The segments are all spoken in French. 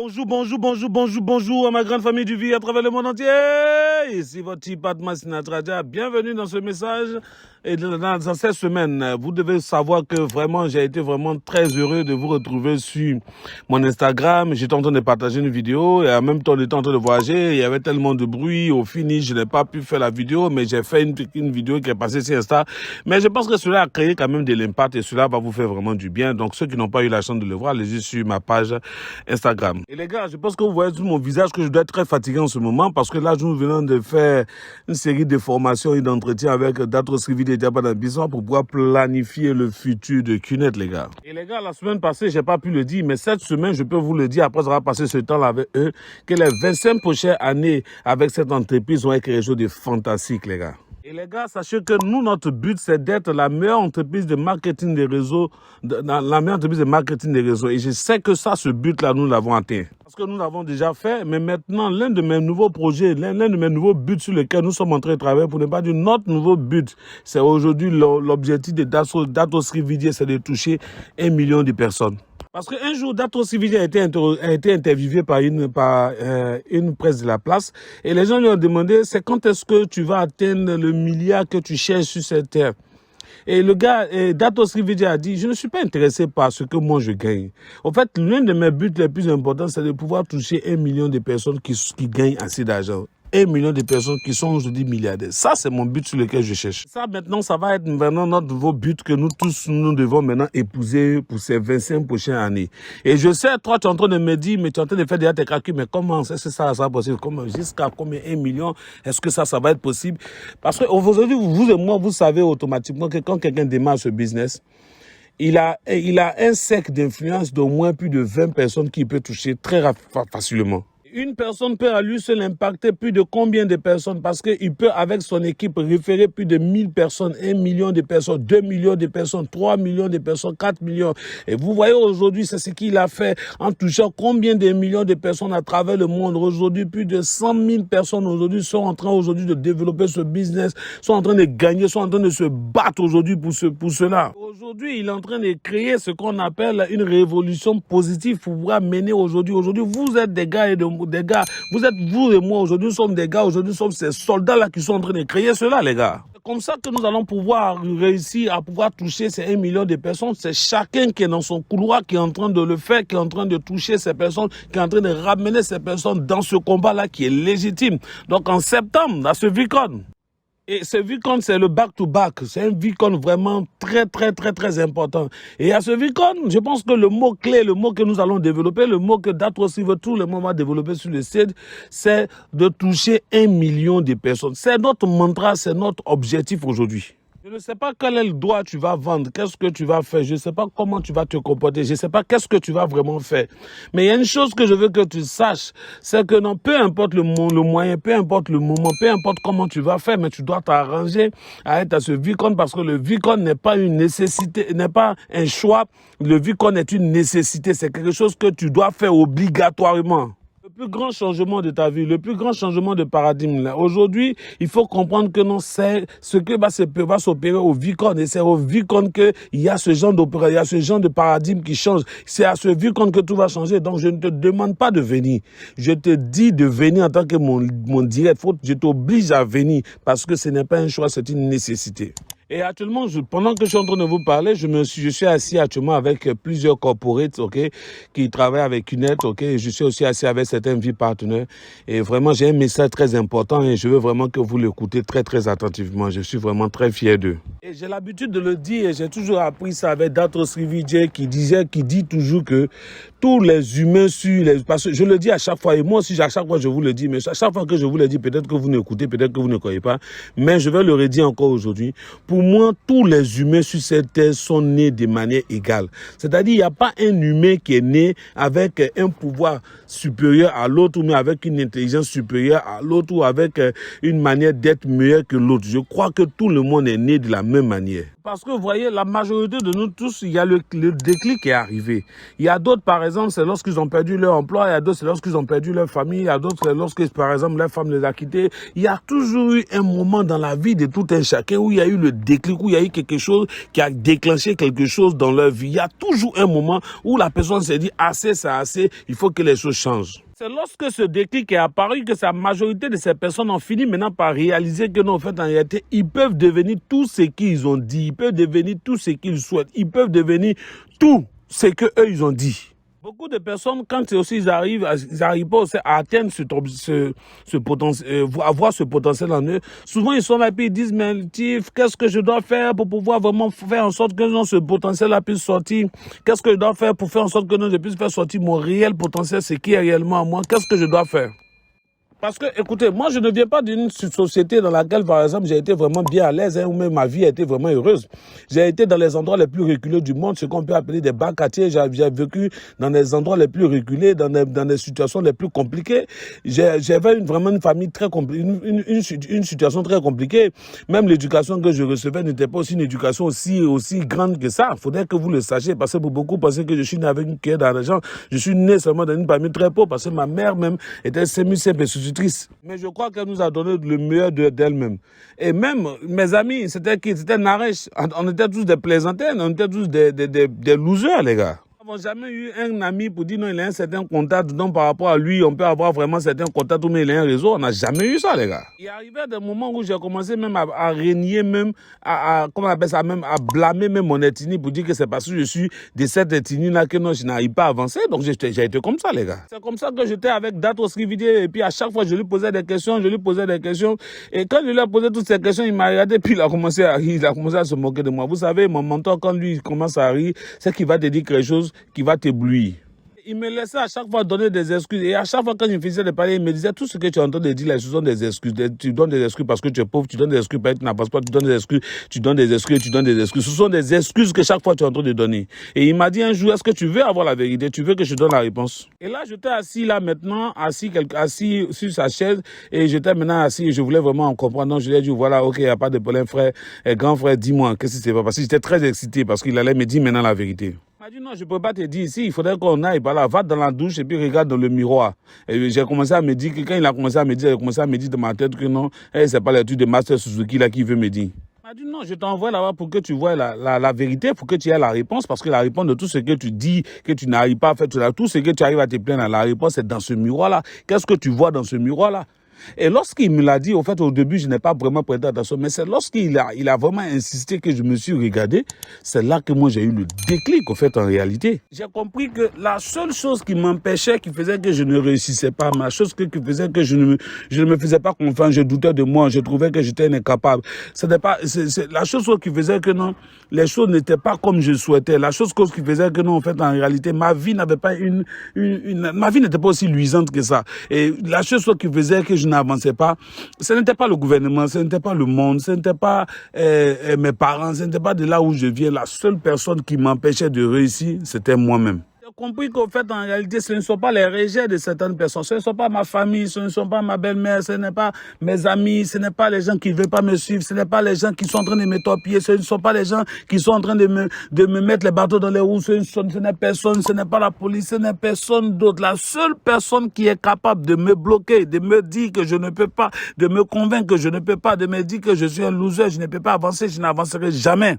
Bonjour à ma grande famille du vie à travers le monde entier. Ici votre type Atma Sinatradia. Bienvenue dans ce message. Et dans cette semaine, vous devez savoir que vraiment, j'ai été vraiment très heureux de vous retrouver sur mon Instagram. J'étais en train de partager une vidéo et en même temps, on était en train de voyager. Il y avait tellement de bruit. Au finish, je n'ai pas pu faire la vidéo, mais j'ai fait une vidéo qui est passée sur Insta. Mais je pense que cela a créé quand même de l'impact et cela va vous faire vraiment du bien. Donc, ceux qui n'ont pas eu la chance de le voir, allez-y sur ma page Instagram. Et les gars, je pense que vous voyez sur mon visage que je dois être très fatigué en ce moment parce que là, nous venons de faire une série de formations et d'entretiens avec Datro Srividi et Diaba Nabisson pour pouvoir planifier le futur de QNET, les gars. Et les gars, la semaine passée, j'ai pas pu le dire, mais cette semaine, je peux vous le dire, après avoir passé ce temps-là avec eux, que les 25 prochaines années avec cette entreprise vont être quelque chose de fantastique, les gars. Et les gars, sachez que nous, notre but, c'est d'être la meilleure entreprise de marketing des réseaux, la meilleure entreprise de marketing des réseaux. Et je sais que ça, ce but-là, nous l'avons atteint. Parce que nous l'avons déjà fait, mais maintenant, l'un de mes nouveaux projets, l'un de mes nouveaux buts sur lesquels nous sommes en train de travailler, pour ne pas dire notre nouveau but, c'est aujourd'hui l'objectif de Datro Srividi, c'est de toucher 1 million de personnes. Parce qu'un jour, Datro Srividi a été interviewé par une presse de la place et les gens lui ont demandé c'est quand est-ce que tu vas atteindre le milliard que tu cherches sur cette terre. Et le gars, Datro Srividi a dit, je ne suis pas intéressé par ce que moi je gagne. En fait, l'un de mes buts les plus importants, c'est de pouvoir toucher 1 million de personnes qui gagnent assez d'argent. 1 million de personnes qui sont aujourd'hui milliardaires. Ça, c'est mon but sur lequel je cherche. Ça, maintenant, ça va être maintenant notre nouveau but que nous tous, nous devons maintenant épouser pour ces 25 prochaines années. Et je sais, toi, tu es en train de me dire, mais tu es en train de faire déjà tes calculs, mais comment est-ce que ça sera possible? Jusqu'à combien 1 million? Est-ce que ça va être possible? Parce qu'aujourd'hui, vous et moi, vous savez automatiquement que quand quelqu'un démarre ce business, il a un cercle d'influence d'au moins plus de 20 personnes qu'il peut toucher très facilement. Une personne peut à lui seul impacter plus de combien de personnes parce qu'il peut avec son équipe référer plus de 1000 personnes, 1 million de personnes, 2 millions de personnes, 3 millions de personnes, 4 millions. Et vous voyez aujourd'hui, c'est ce qu'il a fait en touchant combien de millions de personnes à travers le monde. Aujourd'hui, plus de 100 000 personnes aujourd'hui sont en train aujourd'hui de développer ce business, sont en train de gagner, sont en train de se battre aujourd'hui pour cela. Aujourd'hui, il est en train de créer ce qu'on appelle une révolution positive pour pouvoir mener aujourd'hui. Aujourd'hui, vous êtes des gars et des gars, vous et moi aujourd'hui, nous sommes des gars, aujourd'hui nous sommes ces soldats-là qui sont en train de créer cela, les gars. C'est comme ça que nous allons pouvoir réussir à pouvoir toucher ces 1 million de personnes. C'est chacun qui est dans son couloir, qui est en train de le faire, qui est en train de toucher ces personnes, qui est en train de ramener ces personnes dans ce combat-là qui est légitime. Donc en septembre, à ce VidCon. Et ce VidCon, c'est le back-to-back. C'est un VidCon vraiment très important. Et à ce VidCon, je pense que le mot-clé, le mot que nous allons développer, le mot que Datro Srividi tout le monde va développer sur le site, c'est de toucher 1 million de personnes. C'est notre mantra, c'est notre objectif aujourd'hui. Je ne sais pas quel est le droit tu vas vendre, qu'est-ce que tu vas faire, je ne sais pas comment tu vas te comporter, je ne sais pas qu'est-ce que tu vas vraiment faire. Mais il y a une chose que je veux que tu saches, c'est que non, peu importe le moyen, peu importe le moment, peu importe comment tu vas faire, mais tu dois t'arranger à être à ce VidCon parce que le VidCon n'est pas une nécessité, n'est pas un choix. Le VidCon est une nécessité, c'est quelque chose que tu dois faire obligatoirement. Le plus grand changement de ta vie, le plus grand changement de paradigme, là. Aujourd'hui, il faut comprendre que non, c'est ce que va s'opérer au VidCon. Et c'est au VidCon qu'il y a ce genre d'opération, il y a ce genre de paradigme qui change. C'est à ce VidCon que tout va changer. Donc, je ne te demande pas de venir. Je te dis de venir en tant que mon direct. Je t'oblige à venir parce que ce n'est pas un choix, c'est une nécessité. Et actuellement, pendant que je suis en train de vous parler, je suis assis actuellement avec plusieurs corporates, qui travaillent avec QNET, Je suis aussi assis avec certains vie partenaires. Et vraiment, j'ai un message très important et je veux vraiment que vous l'écoutez très attentivement. Je suis vraiment très fier d'eux. Et j'ai l'habitude de le dire et j'ai toujours appris ça avec Datro Srividi qui dit toujours que tous les humains parce que je le dis à chaque fois et moi aussi à chaque fois je vous le dis, mais à chaque fois que je vous le dis, peut-être que vous n'écoutez, peut-être que vous ne croyez pas, mais je vais le redire encore aujourd'hui. Pour moi, tous les humains sur cette terre sont nés de manière égale. C'est-à-dire, il n'y a pas un humain qui est né avec un pouvoir supérieur à l'autre, mais avec une intelligence supérieure à l'autre, ou avec une manière d'être meilleur que l'autre. Je crois que tout le monde est né de la même même manière. Parce que vous voyez, la majorité de nous tous, il y a le déclic qui est arrivé. Il y a d'autres, par exemple, c'est lorsqu'ils ont perdu leur emploi, il y a d'autres, c'est lorsqu'ils ont perdu leur famille, il y a d'autres, c'est lorsque, par exemple, leur femme les a quittés. Il y a toujours eu un moment dans la vie de tout un chacun où il y a eu le déclic, où il y a eu quelque chose qui a déclenché quelque chose dans leur vie. Il y a toujours un moment où la personne s'est dit, assez, c'est assez, il faut que les choses changent. C'est lorsque ce déclic est apparu que la majorité de ces personnes ont fini maintenant par réaliser que non, en fait, en réalité, ils peuvent devenir tout ce qu'ils ont dit, ils peuvent devenir tout ce qu'ils souhaitent, ils peuvent devenir tout ce qu'eux, ils ont dit. Beaucoup de personnes, quand aussi ils arrivent pas aussi à atteindre ce potentiel, avoir ce potentiel en eux. Souvent, ils sont là et ils disent, mais Tiff, qu'est-ce que je dois faire pour pouvoir vraiment faire en sorte que non, ce potentiel-là puisse sortir? Qu'est-ce que je dois faire pour faire en sorte que non, je puisse faire sortir mon réel potentiel, ce qui est réellement à moi? Qu'est-ce que je dois faire? Parce que, écoutez, moi, je ne viens pas d'une société dans laquelle, par exemple, j'ai été vraiment bien à l'aise, où même ma vie a été vraiment heureuse. J'ai été dans les endroits les plus reculés du monde, ce qu'on peut appeler des bas quartiers. J'ai vécu dans les endroits les plus reculés, dans des situations les plus compliquées. J'avais vraiment une famille très compliquée, une situation très compliquée. Même l'éducation que je recevais n'était pas aussi une éducation aussi grande que ça. Il faudrait que vous le sachiez, parce que pour beaucoup penser que je suis né avec une cuillère d'argent. Je suis né seulement dans une famille très pauvre, parce que ma mère même était semi-simple et triste. Mais je crois qu'elle nous a donné le meilleur d'elle-même. Et même, mes amis, c'était qui? C'était Naresh. On était tous des plaisantaines, on était tous des losers, les gars. Nous n'avons jamais eu un ami pour dire non, il a un certain contact, donc par rapport à lui, on peut avoir vraiment certains contacts, mais il a un réseau. On n'a jamais eu ça, les gars. Il arrivait des moments où j'ai commencé même à régner, même, comment on appelle ça, même à blâmer même mon ethnie pour dire que c'est parce que je suis de cette ethnie-là que non, je n'arrive pas à avancer. Donc j'ai été comme ça, les gars. C'est comme ça que j'étais avec Dato Srividier, et puis à chaque fois, je lui posais des questions. Et quand je lui ai posé toutes ces questions, il m'a regardé, puis il a commencé à rire, il a commencé à se moquer de moi. Vous savez, mon mentor, quand lui, il commence à rire, c'est qu'il va te dire quelque chose qui va t'éblouir. Il me laissait à chaque fois donner des excuses. Et à chaque fois quand je finissais de parler, il me disait tout ce que tu es en train de dire là, ce sont des excuses. Tu donnes des excuses parce que tu es pauvre, tu donnes des excuses parce que tu n'as pas, tu donnes des excuses, tu donnes des excuses, tu donnes des excuses. Ce sont des excuses que chaque fois tu es en train de donner. Et il m'a dit un jour, est-ce que tu veux avoir la vérité? Tu veux que je donne la réponse? Et là, j'étais assis là maintenant, assis sur sa chaise, et j'étais maintenant assis et je voulais vraiment en comprendre. Donc je lui ai dit, voilà, ok, il n'y a pas de problème, frère. Et grand frère, dis-moi, qu'est-ce qui s'est passé? Parce que j'étais très excité parce qu'il allait me dire maintenant la vérité. Il m'a dit non, je ne peux pas te dire ici, il faudrait qu'on aille par là, va dans la douche et puis regarde dans le miroir. Et j'ai commencé à me dire, que quand il a commencé à me dire, dans ma tête que non, c'est pas l'étude de Master Suzuki là qui veut me dire. Il m'a dit non, je t'envoie là-bas pour que tu vois la vérité, pour que tu aies la réponse, parce que la réponse de tout ce que tu dis, que tu n'arrives pas à faire, tout ce que tu arrives à te plaindre, la réponse est dans ce miroir-là. Qu'est-ce que tu vois dans ce miroir-là? Et lorsqu'il me l'a dit, au fait, au début, je n'ai pas vraiment prêté attention, mais c'est lorsqu'il a vraiment insisté que je me suis regardé, c'est là que moi j'ai eu le déclic, au fait, en réalité. J'ai compris que la seule chose qui m'empêchait, qui faisait que je ne réussissais pas, la chose qui faisait que je ne me faisais pas confiance, je doutais de moi, je trouvais que j'étais incapable. C'est la chose qui faisait que non, les choses n'étaient pas comme je souhaitais. La chose qui faisait que non, en fait, en réalité, ma vie n'avait pas ma vie n'était pas aussi luisante que ça. Et la chose qui faisait que je n'avançais pas, ce n'était pas le gouvernement, ce n'était pas le monde, ce n'était pas mes parents, ce n'était pas de là où je viens. La seule personne qui m'empêchait de réussir, c'était moi-même. J'ai compris qu'au fait, en réalité, ce ne sont pas les rejets de certaines personnes, ce ne sont pas ma famille, ce ne sont pas ma belle-mère, ce n'est pas mes amis, ce n'est pas les gens qui ne veulent pas me suivre, ce n'est pas les gens qui sont en train de me torpiller, ce ne sont pas les gens qui sont en train de me mettre les bateaux dans les roues, ce n'est personne, ce n'est pas la police, ce n'est personne d'autre. La seule personne qui est capable de me bloquer, de me dire que je ne peux pas, de me convaincre que je ne peux pas, de me dire que je suis un loser, je ne peux pas avancer, je n'avancerai jamais,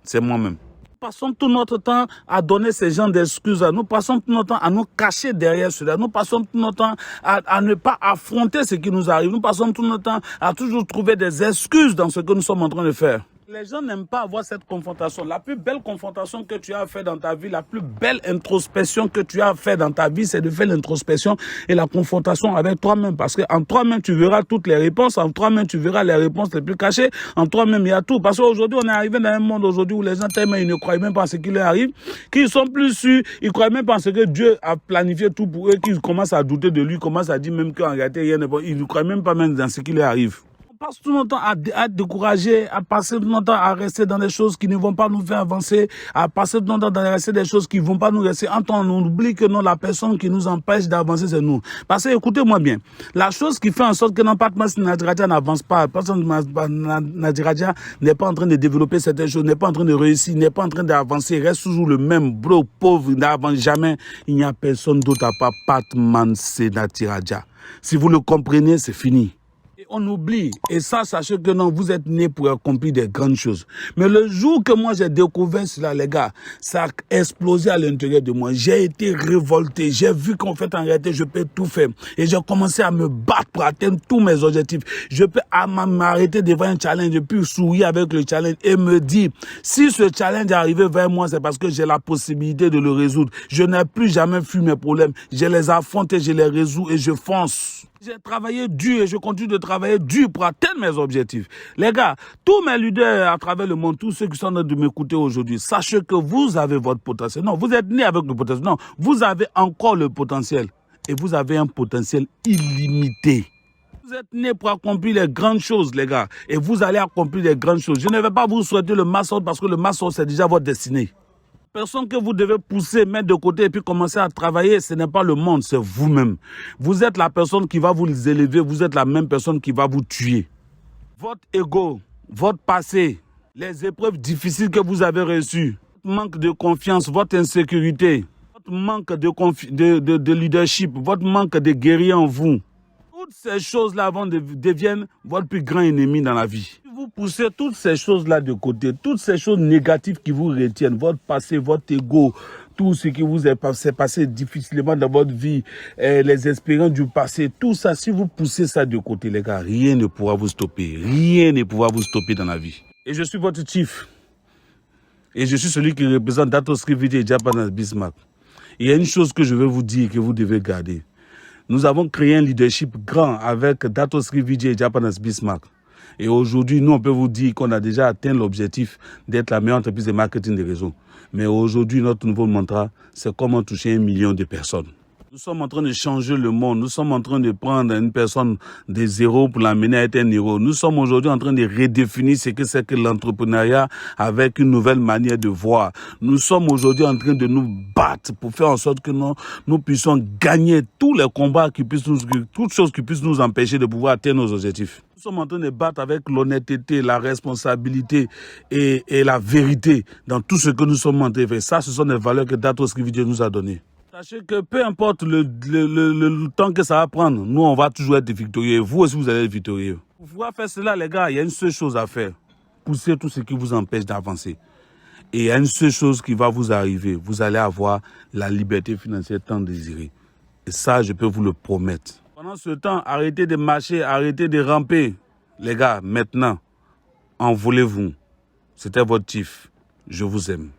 c'est moi-même. Nous passons tout notre temps à donner ces gens d'excuses. Nous passons tout notre temps à nous cacher derrière cela. Nous passons tout notre temps à ne pas affronter ce qui nous arrive. Nous passons tout notre temps à toujours trouver des excuses dans ce que nous sommes en train de faire. Les gens n'aiment pas avoir cette confrontation. La plus belle confrontation que tu as fait dans ta vie, la plus belle introspection que tu as fait dans ta vie, c'est de faire l'introspection et la confrontation avec toi-même. Parce qu'en toi-même, tu verras toutes les réponses. En toi-même, tu verras les réponses les plus cachées. En toi-même, il y a tout. Parce qu'aujourd'hui, on est arrivé dans un monde aujourd'hui où les gens tellement ils ne croient même pas en ce qui leur arrive, qu'ils sont plus sûrs, ils croient même pas en ce que Dieu a planifié tout pour eux, qu'ils commencent à douter de lui, commencent à dire même qu'en réalité, rien n'est bon. Ils ne croient même pas même dans ce qui leur arrive. passe tout notre temps à être découragé, à passer tout notre temps à rester dans des choses qui ne vont pas nous faire avancer, à passer tout notre temps à rester des choses qui ne vont pas nous rester. En temps, on oublie que non, la personne qui nous empêche d'avancer, c'est nous. Parce que, écoutez-moi bien, la chose qui fait en sorte que non, Pat Masina Tchaja n'avance pas, personne Tchaja n'est pas en train de développer certaines choses, n'est pas en train de réussir, n'est pas en train d'avancer, reste toujours le même, bro, pauvre, n'avance jamais. Il n'y a personne d'autre à part Pat Masina Tchaja. Si vous le comprenez, c'est fini. Et on oublie, et ça, sachez que non, vous êtes nés pour accomplir des grandes choses. Mais le jour que moi j'ai découvert cela, les gars, ça a explosé à l'intérieur de moi. J'ai été révolté, j'ai vu qu'en fait, en réalité, je peux tout faire. Et j'ai commencé à me battre pour atteindre tous mes objectifs. Je peux m'arrêter devant un challenge, puis sourire avec le challenge et me dire, si ce challenge est arrivé vers moi, c'est parce que j'ai la possibilité de le résoudre. Je n'ai plus jamais fui mes problèmes. Je les affronte et je les résous et je fonce. J'ai travaillé dur et je continue de travailler dur pour atteindre mes objectifs. Les gars, tous mes leaders à travers le monde, tous ceux qui sont en train de m'écouter aujourd'hui, sachez que vous avez votre potentiel. Non, vous êtes nés avec le potentiel. Non, vous avez encore le potentiel. Et vous avez un potentiel illimité. Vous êtes nés pour accomplir les grandes choses, les gars. Et vous allez accomplir les grandes choses. Je ne vais pas vous souhaiter le massacre parce que le massacre, c'est déjà votre destinée. Personne que vous devez pousser, mettre de côté et puis commencer à travailler, ce n'est pas le monde, c'est vous-même. Vous êtes la personne qui va vous élever, vous êtes la même personne qui va vous tuer. Votre ego, votre passé, les épreuves difficiles que vous avez reçues, votre manque de confiance, votre insécurité, votre manque de leadership, votre manque de guerrier en vous, toutes ces choses-là deviennent votre plus grand ennemi dans la vie. Vous poussez toutes ces choses-là de côté, toutes ces choses négatives qui vous retiennent, votre passé, votre ego, tout ce qui vous est passé difficilement dans votre vie, les expériences du passé, tout ça, si vous poussez ça de côté, les gars, rien ne pourra vous stopper. Rien ne pourra vous stopper dans la vie. Et je suis votre chief. Et je suis celui qui représente Dato Srivijay et Japanas Bismarck. Il y a une chose que je veux vous dire que vous devez garder. Nous avons créé un leadership grand avec Dato Srivijay et Japanas Bismarck. Et aujourd'hui, nous, on peut vous dire qu'on a déjà atteint l'objectif d'être la meilleure entreprise de marketing des réseaux. Mais aujourd'hui, notre nouveau mantra, c'est comment toucher 1 million de personnes. Nous sommes en train de changer le monde. Nous sommes en train de prendre une personne de zéro pour l'amener à être un héros. Nous sommes aujourd'hui en train de redéfinir ce que c'est que l'entrepreneuriat avec une nouvelle manière de voir. Nous sommes aujourd'hui en train de nous battre pour faire en sorte que nous puissions gagner tous les combats toutes choses qui puissent nous empêcher de pouvoir atteindre nos objectifs. Nous sommes en train de battre avec l'honnêteté, la responsabilité et la vérité dans tout ce que nous sommes en train de faire. Ça, ce sont des valeurs que Dato Srivijay nous a données. Sachez que peu importe le temps que ça va prendre, nous, on va toujours être victorieux. Vous aussi, vous allez être victorieux. Pour pouvoir faire cela, les gars, il y a une seule chose à faire. Pousser tout ce qui vous empêche d'avancer. Et il y a une seule chose qui va vous arriver. Vous allez avoir la liberté financière tant désirée. Et ça, je peux vous le promettre. Pendant ce temps, arrêtez de marcher, arrêtez de ramper. Les gars, maintenant, envolez-vous. C'était votre chief. Je vous aime.